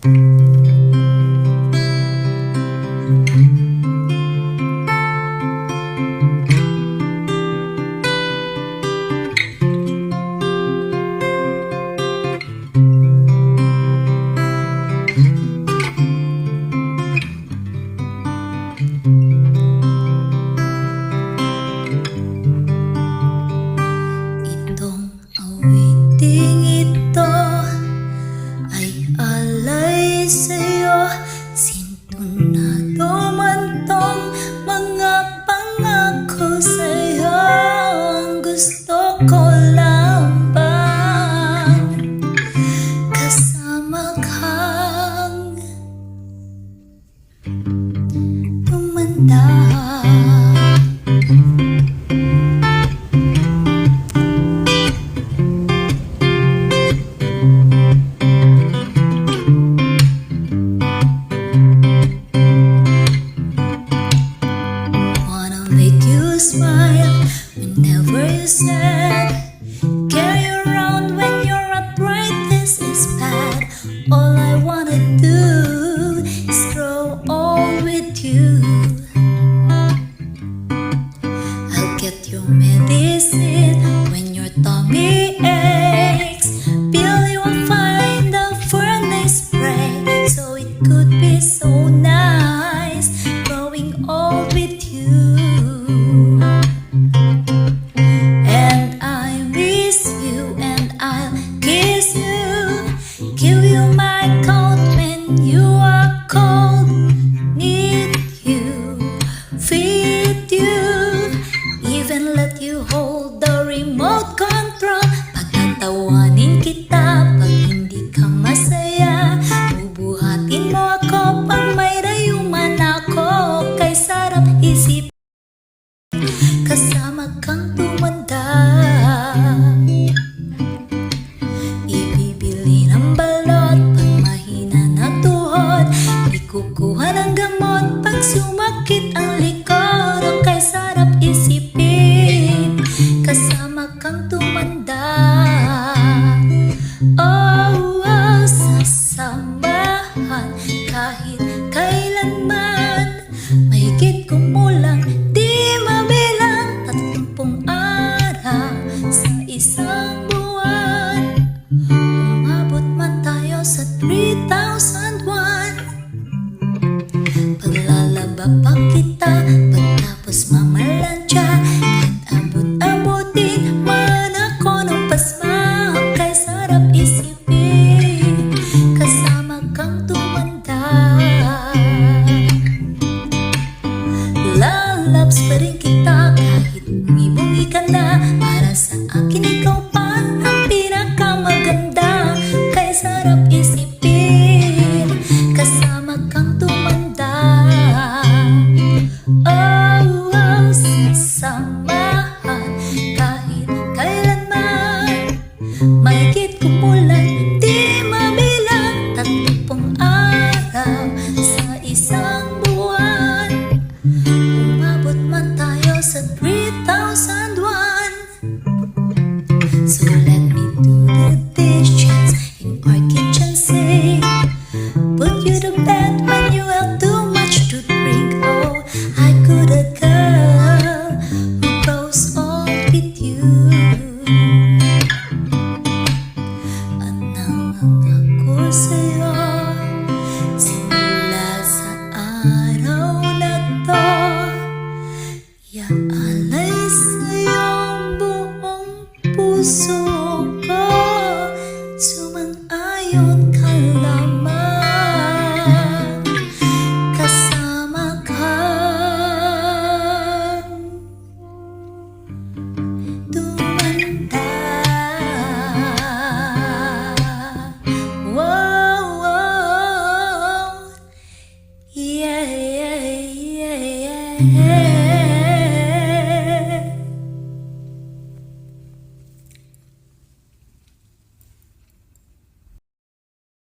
Itong awiting ito ay alay sa'yo. Sintunado man tong mga pangako sa'yo. Ang gusto ko lamang kasama kang tumanda. Make you smile whenever you're sad. Carry you around when you're upright. This is bad. All I wanna do is grow old with you. I'll get your medicine when your tummy aches. Build you a fire in the furnace break. So it could be so nice growing old with you. And I miss you and I'll kiss you. Give you my coat when you are cold. Need you, feed you, even let you hold the remote control. Pagtatawanin kita pag hindi ka masaya. Bubuhatin mo ako pag may rayuman ako. Kay sarap isip kasama kang tumanda. Ibibili ng balot pag mahina na tuhod. Ikukuha ng gamot pag sumakit ang likod. Ang kay sarap isipin kasama kang tumanda. Oh, oh, sasamahan kahit kailanman. Mahigit kumulang di mabilang 30 araw sa isang buwan. Umabot man tayo sa 3,001. Paglalaba pa kita pagtapos mamalansya. Kahit abot-abutin man ako ng pasma. Kay sarap isipin kasama kang tumanda. Lalabs pa rin kita kahit bungi-bungi ka na. Para sa akin ikaw pa ang pinakamaganda. Kay sarap isipin kasama kang tumanda. Oh, oh, sasamahan kahit kailanman. Mahigit kumulang di mabilang 30 araw sa isang buwan. Umabot man tayo sa 3,001. So let me do the dishes in our kitchen sink. Put you to bed when you have too much to drink. Oh, I could a girl who grows old with you. Anang ako sa'yo simula sa araw na to. Iaalay sa'yo ang buong puso ko. Sumang-ayon ka lamang kasama kang tumanda. Wow, wow, yeah, yeah, yeah, yeah.